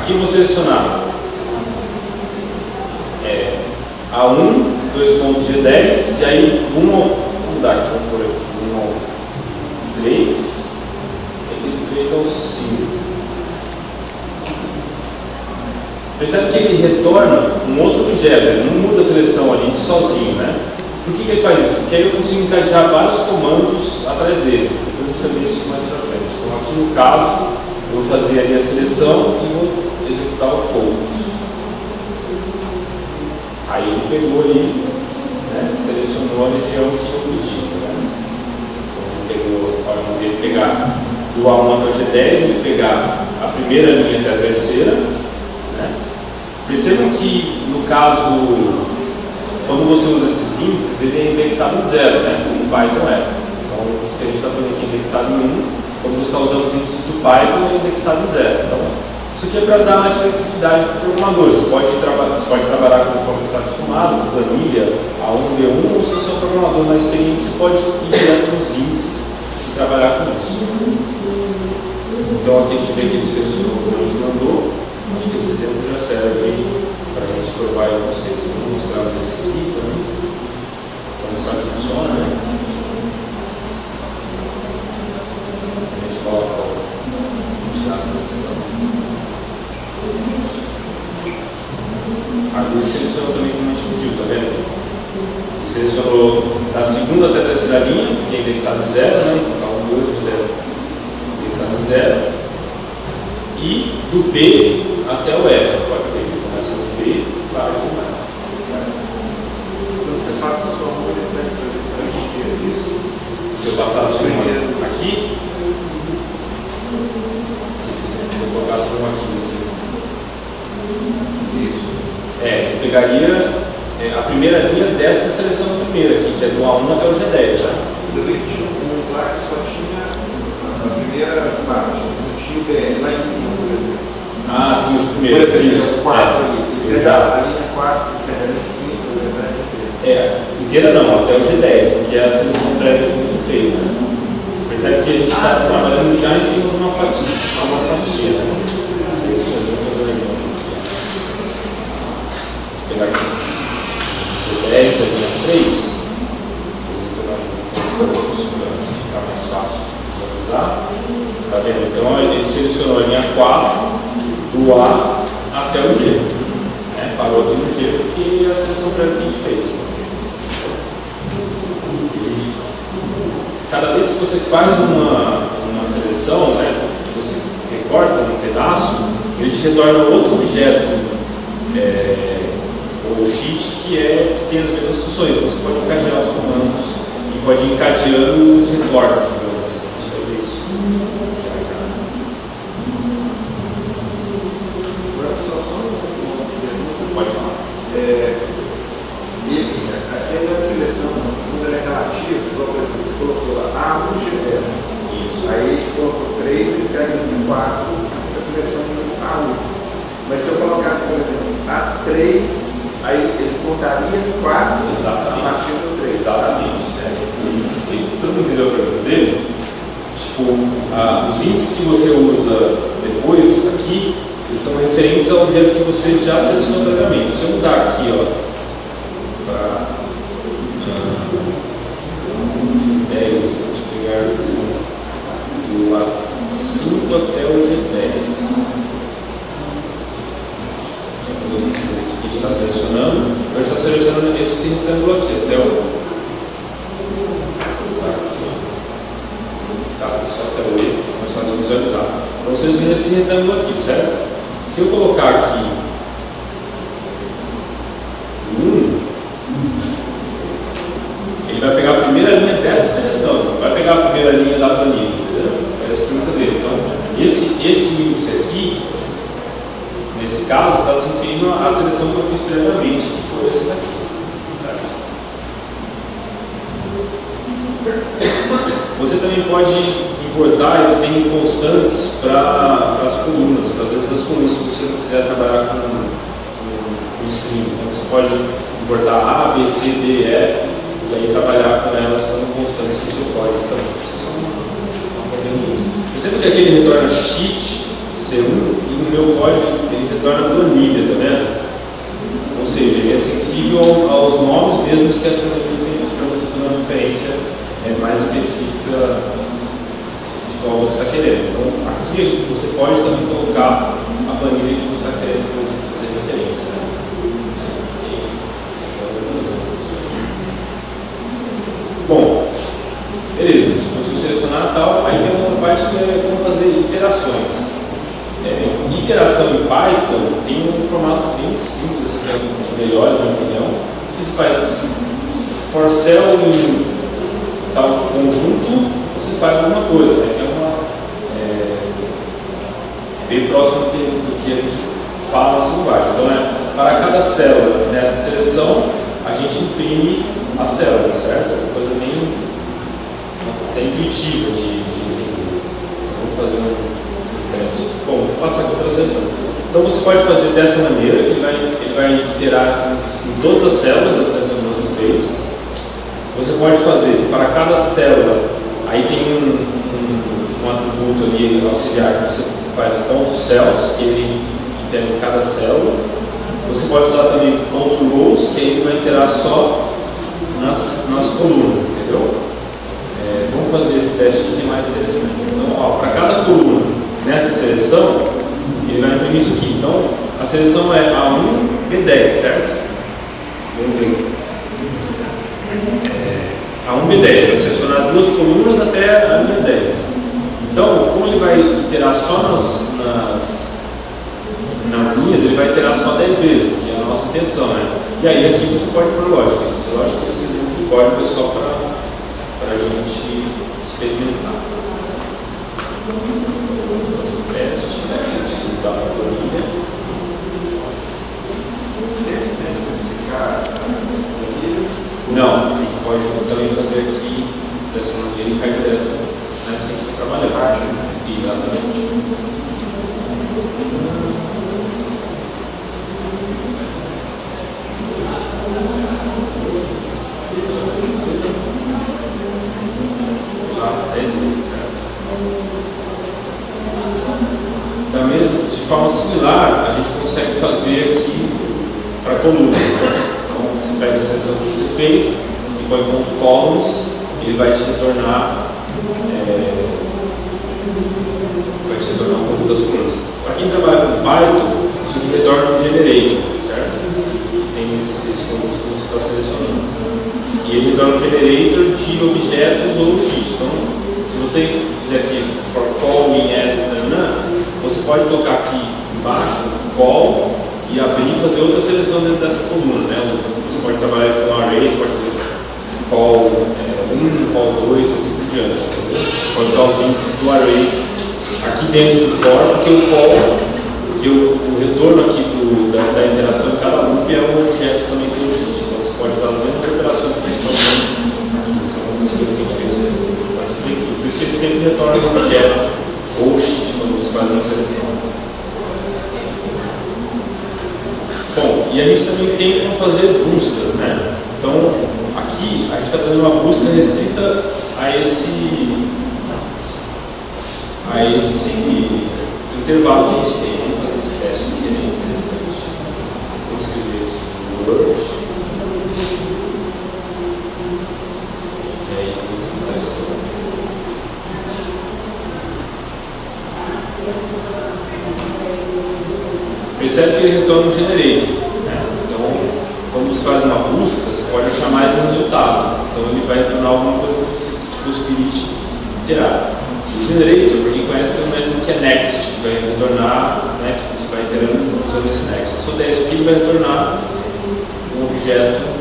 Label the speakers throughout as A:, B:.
A: aqui eu vou selecionar A1, 2 pontos G10, e aí vamos mudar aqui, vamos por aqui, 1 ao 3, aqui do 3 ao 5. Percebe que ele retorna um outro objeto, ele não muda a seleção ali sozinho, né? Por que ele faz isso? Porque aí eu consigo encadear vários comandos atrás dele. Eu vou saber isso mais pra frente. Então aqui no caso, eu vou fazer ali a seleção e vou executar o focus. Aí ele pegou ali, né, selecionou a região que eu pedi. Né? Então ele pegou, ao invés dele pegar do A1 até o G10, ele pegar a primeira linha até a terceira. Né? Percebam que, no caso, quando você usa esses índices, ele é indexado em 0, né? Como o Python é. Então, diferente da planilha que é indexado em 1, quando você está usando os índices do Python, ele é indexado em 0. Então, isso aqui é para dar mais flexibilidade para o programador. Você pode trabalhar conforme você está acostumado, com planilha, A1, B1, ou se você é um programador mais experiente, você pode ir direto nos índices e trabalhar com isso. Então, aqui a gente vê que ele selecionou o que a gente mandou. Acho que esse exemplo já serve para a gente provar o conceito. Vou mostrar esse aqui também, para mostrar que funciona, né? A gente coloca a seleção. Agora ele selecionou também como a gente pediu, tá vendo? Ele selecionou da segunda até a terceira linha, que é indexado em 0, né? Então está 1, 2, 0, indexado em 0. E do B até o F, pode ver que começa no B, vai aqui mais.
B: Quando você passa a sua folha para encher isso,
A: se eu passasse uma aqui, se eu colocasse uma aqui assim,
B: isso.
A: eu pegaria a primeira linha dessa seleção primeira aqui, que é do A1 até o G10, tá?
B: Também tinha um lá que só tinha a primeira parte, não tinha o BR lá em cima, por exemplo.
A: Ah, sim, os primeiros.
B: Por exemplo, 4 ali.
A: Exato.
B: A linha 4, quer dizer, a linha 5,
A: inteira não, até o G10, porque é a seleção prévia que você fez, né? Você percebe que a gente está trabalhando já em cima de uma fatia, né? Isso mesmo, vou fazer um exemplo aqui. Vou pegar aqui G10, a linha 3. Vou ficar mais fácil de visualizar. Tá vendo? Então ele selecionou a linha 4 do A até o G. Né? Parou aqui no G porque é a seleção prévia que a gente fez. E cada vez que você faz uma seleção, né, que você recorta um pedaço, ele te retorna outro objeto ou sheet que tem as mesmas funções. Então você pode encadear os comandos e pode ir encadeando os recortes, digamos assim. Deixa eu ver isso. Pode falar.
B: Aquela seleção na segunda é relativa, igual por exemplo, você colocou lá A1 G10.
A: Isso.
B: Aí você colocou 3 e pega no 4, a direção do A1. Mas se eu colocasse, por exemplo, A3, aí ele contaria 4
A: Exatamente.
B: a partir do 3.
A: Exatamente. Todo mundo entendeu a pergunta dele? Tipo, os índices que você usa depois aqui, eles são referentes ao objeto que você já selecionou previamente. Se eu mudar aqui, ó, para G10, vamos pegar do A5 até o G10. O que a gente está selecionando? A gente está selecionando esse retângulo aqui, até o. Só até o 8, mais fácil de visualizar. Então vocês viram esse retângulo aqui, certo? Se eu colocar aqui 1, ele vai pegar a primeira linha dessa seleção, não vai pegar a primeira linha da planilha, entendeu? Essa é a pergunta dele. Então, esse índice aqui, nesse caso, está se referindo à seleção que eu fiz previamente, que foi esse daqui. Certo? Você também pode importar, ele tem constantes para as colunas. Às vezes as colunas, se você não quiser trabalhar com string, então você pode importar A, B, C, D, F e aí trabalhar com elas como constantes no seu código também. Isso é só uma conveniência. Perceba que aqui ele retorna sheet C1, e no meu código ele retorna planilha, tá vendo? Ou seja, ele é sensível aos nomes mesmos que as planilhas têm, para você ter uma referência mais específica de qual você está querendo. Então, aqui você pode também colocar a planilha que você está querendo fazer referência. Né? Bom, beleza, a gente conseguiu selecionar tal, aí tem uma outra parte que é como fazer iterações. Iteração em Python tem um formato bem simples, que é um dos melhores, na minha opinião, que se faz for cell em tal conjunto, você faz alguma coisa, né? Que é bem próximo do que a gente fala nessa linguagem. Então, para cada célula nessa seleção, a gente imprime a célula, certo? É uma coisa bem até intuitiva de entender. Vamos fazer um teste. Bom, vou passar aqui para a seleção. Então, você pode fazer dessa maneira, que ele vai iterar em todas as células da seleção que você fez. Você pode fazer para cada célula, aí tem um atributo ali auxiliar que você faz .cells, que ele itera em cada célula. Você pode usar também .rows, que aí ele vai iterar só nas colunas, entendeu? Vamos fazer esse teste aqui que é mais interessante. Então, para cada coluna nessa seleção, ele vai imprimir isso aqui. Então, a seleção é A1, B10, certo? Vamos ver. A1, B10, vai selecionar duas colunas até a linha 10. Então, como ele vai iterar só nas linhas, ele vai iterar só 10 vezes, que é a nossa intenção, né? E aí aqui você pode pôr lógica. Lógica que esse exemplo de código é só para a gente experimentar. Teste, né? Distribuir a planilha.
B: Sempre tem que especificar a planilha?
A: Não, a gente pode também fazer aqui dessa maneira e cair direto nessa que a gente está trabalhando. Exatamente. Da mesma, de forma similar, a gente consegue fazer aqui para colunas. Então, você pega a seleção que você fez e põe ponto columns, ele vai te retornar um conjunto das colunas. Para quem trabalha com Python, isso aqui retorna um generator, certo? Tem esses conjuntos que você está selecionando. E ele retorna um generator de objetos ou sheets. Então, se você fizer aqui for call in as, você pode colocar aqui embaixo call e abrir e fazer outra seleção dentro dessa coluna, né? Você pode trabalhar com array, você pode fazer call 1, call 2, assim por diante. Você pode usar os índices do array aqui dentro do for, porque o retorno aqui da interação de cada loop é um objeto também que tem um sheet. Então você pode usar as mesmas operações que a gente está fazendo aqui. São algumas coisas que a gente fez assim flexível. Por isso que ele sempre retorna um objeto ou sheet quando você faz uma seleção. Bom, e a gente também tem como fazer buscas, né? Então, aqui a gente está fazendo uma busca restrita a esse intervalo que a gente tem. Vamos fazer esse teste aqui, é bem interessante. Vamos escrever aqui Word. E aí, vamos executar isso aqui. Percebe que ele retorna um generator, né? Então, quando você faz uma busca, você pode achar mais um resultado. Então, ele vai retornar alguma coisa tipo o spirit iterado. O generator, para quem conhece, é um método que é next, que vai retornar, né, que você vai iterando usando esse next. Se eu der isso aqui, ele vai retornar um objeto.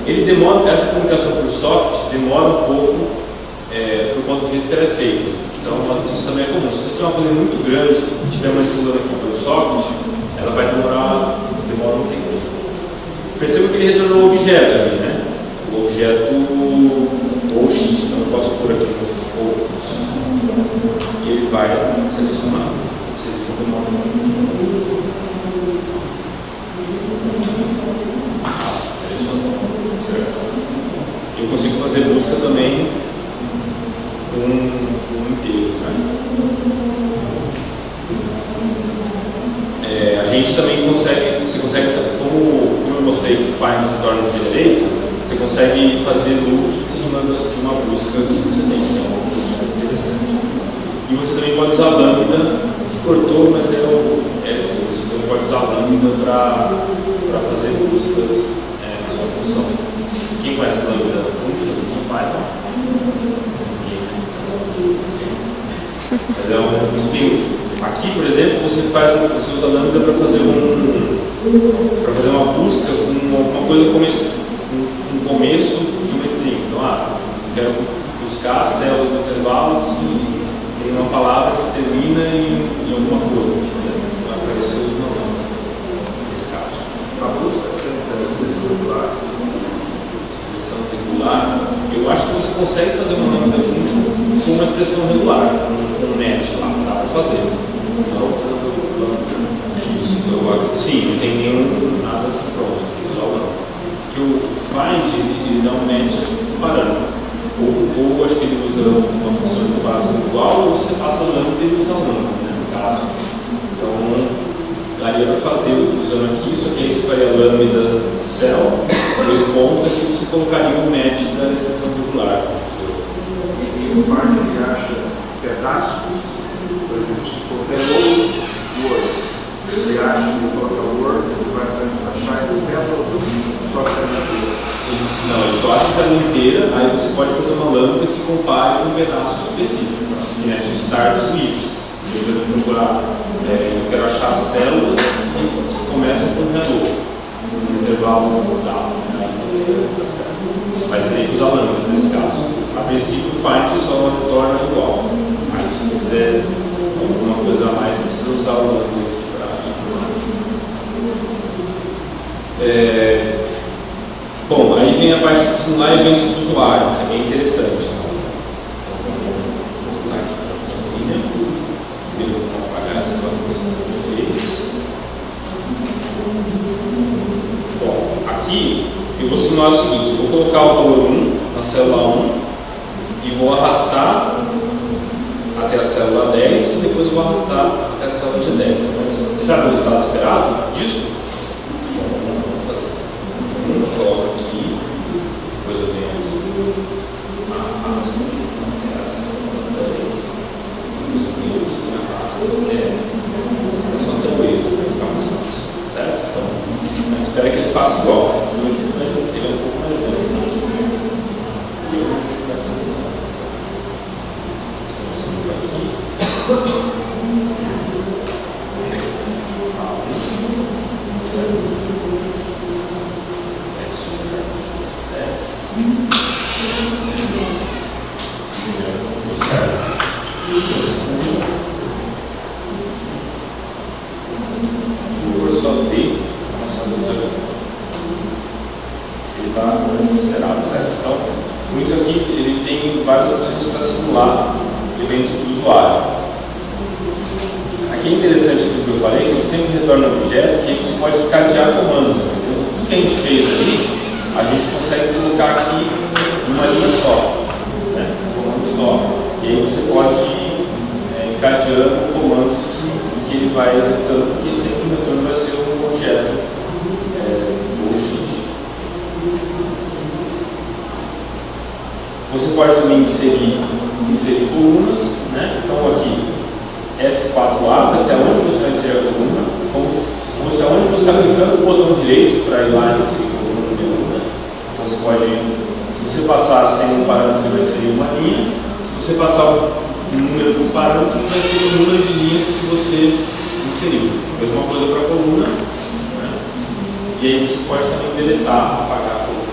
A: Ele demora, essa comunicação por socket demora um pouco por conta do jeito que ela é feita. Então, isso também é comum. Se você tiver uma coisa muito grande e estiver manipulando aqui pelo socket, ela vai demora um tempo. Perceba que ele retornou o objeto ali, né? O objeto ou X, então eu posso pôr aqui no focus e ele vai selecionar. Vocês viram que eu selecionou, certo? Eu consigo fazer busca também com um inteiro, né? A gente também consegue, você consegue, como eu mostrei que o find retorna o generator, você consegue fazer loop em cima de uma busca que você tem, que é uma busca interessante. E você também pode usar lambda, que cortou, mas é o extra, você também pode usar lambda para fazer buscas na sua função. Quem conhece lambda function em Python? Mas é um dos bem. Aqui, por exemplo, você usa lambda para fazer uma busca com alguma coisa no começo de uma string. Então, eu quero buscar células do intervalo que tem uma palavra que termina em alguma coisa. Vai aparecer os nomes nesse caso.
B: A busca sempre é seleção regular.
A: Seleção regular. Eu acho que você consegue fazer uma lambda function com uma expressão regular, com um match lá, dá para fazer.
B: Só usando o lambda.
A: Sim, não tem nada assim pronto. Que o find ele dá um match com parâmetro. Ou acho que ele usa uma função de base igual, ou você passa lambda e ele usa lambda, né, no caso. Então, daria para fazer usando aqui, só que aí você faria lambda cell, 2 pontos, aqui você colocaria um match da expressão regular.
B: E o find ele acha pedaços, por exemplo, se for hello word, ele acha que coloca word, ele vai achar esse exemplo só a célula.
A: Não, ele só acha a célula inteira, aí você pode fazer uma lambda que compare com um pedaço específico. E né, de start ifs. Eu vou procurar, eu quero achar células que começam com hello, no intervalo dado. Mas teria que usar lambda nesse caso. A princípio, o find só retorna igual. Aí, se você quiser alguma coisa a mais, você precisa usar o lambda aqui para. Bom, aí vem a parte de simular eventos do usuário, que é bem interessante. Vou apagar essa coisa que a gente fez. Bom, aqui eu vou simular o seguinte: eu vou colocar o valor 1 na célula 1 e vou arrastar até a célula 10 e depois vou arrastar até a célula de 10. Então, você sabe o resultado esperado disso? Eu coloco aqui, depois eu venho aqui, arrasto até a célula 10, depois eu venho aqui e arrasto até só até o erro, para ficar mais fácil, certo? Então, a gente espera que ele faça igual, ele é um pouco mais lento. E eu não sei o que vai fazer. Começando aqui. Várias opções para simular eventos do usuário. Aqui é interessante o que eu falei, que ele sempre retorna um objeto que aí você pode cadear comandos. Entendeu? Tudo que a gente fez ali, a gente consegue colocar aqui numa linha só, né? Um comando só. E aí você pode ir encadeando comandos que ele vai executando, porque sempre o retorno vai ser um objeto ou X. Você pode também inserir colunas, né? Então aqui S4A vai ser aonde você vai inserir a coluna, como se fosse aonde você está clicando o botão direito para ir lá e inserir a coluna no menu, né? Então você pode, se você passar sem um parâmetro, vai ser uma linha. Se você passar um número do parâmetro, vai ser o número de linhas que você inseriu. Mesma coisa para a coluna, né? E aí você pode também deletar, apagar a coluna.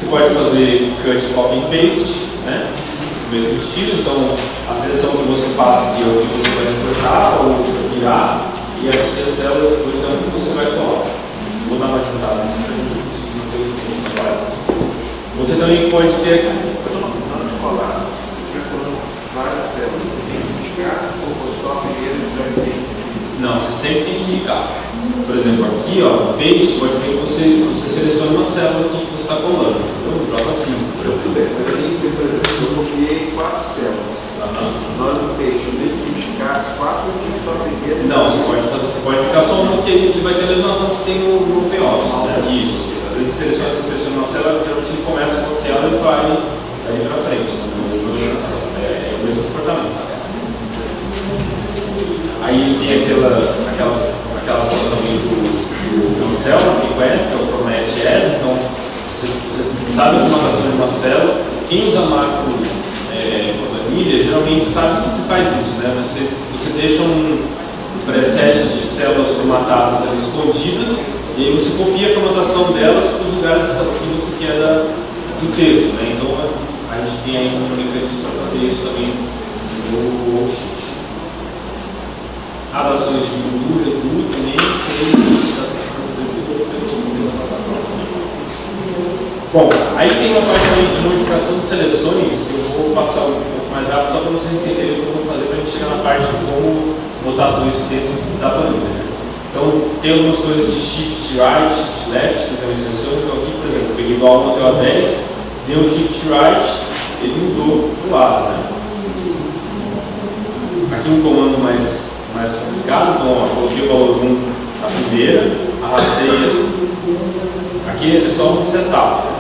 A: Você pode fazer cut, copy and paste, né? No mesmo estilo, então a seleção que você passa aqui é o que você vai recortar ou virar, e aqui a célula depois é um também pode ter.
B: Não de colar. Se estiver colando várias células, você tem que indicar ou só a primeira e já tem?
A: Não, você sempre tem que indicar. Por exemplo, aqui, ó, peixe, pode ver que você seleciona uma célula aqui que você está colando. Então, joga 5, por exemplo.
B: Tudo bem, mas aí, por exemplo, eu coloquei 4 células. Na hora do peixe, eu tenho que indicar as 4 ou indico só a primeira?
A: Não, você pode indicar só uma, que ele vai ter a mesma ação que tem no OpenOffice, né? Isso. Às vezes você seleciona uma célula, geralmente ele começa com aquela e vai ali para frente, né? Na mesma geração. É o mesmo comportamento. Aí tem aquela ação também do cancel, quem conhece, que é o format as. Então, você sabe a formatação de uma célula. Quem usa macro planilha geralmente sabe que se faz isso, né? Você deixa um preset de células formatadas ali, escondidas, e aí você copia a formatação delas para os lugares que você quer do texto, né? Então a gente tem aí um mecanismo para fazer isso também no Shift. As ações de Undo, Redu, também sei para fazer tudo pela plataforma. Bom, aí tem uma parte também de modificação de seleções que eu vou passar um pouco mais rápido só para vocês entenderem o que eu vou fazer para a gente chegar na parte de como botar tudo isso dentro da planilha. Então, tem algumas coisas de shift right, shift left, que eu também seleciono. Então, aqui, por exemplo, eu peguei do A1 até o A10, dei um shift right, ele mudou do lado, né? Aqui um comando mais complicado, então, ó, coloquei o valor 1 na primeira, arrastei. Aqui é só um setup, né?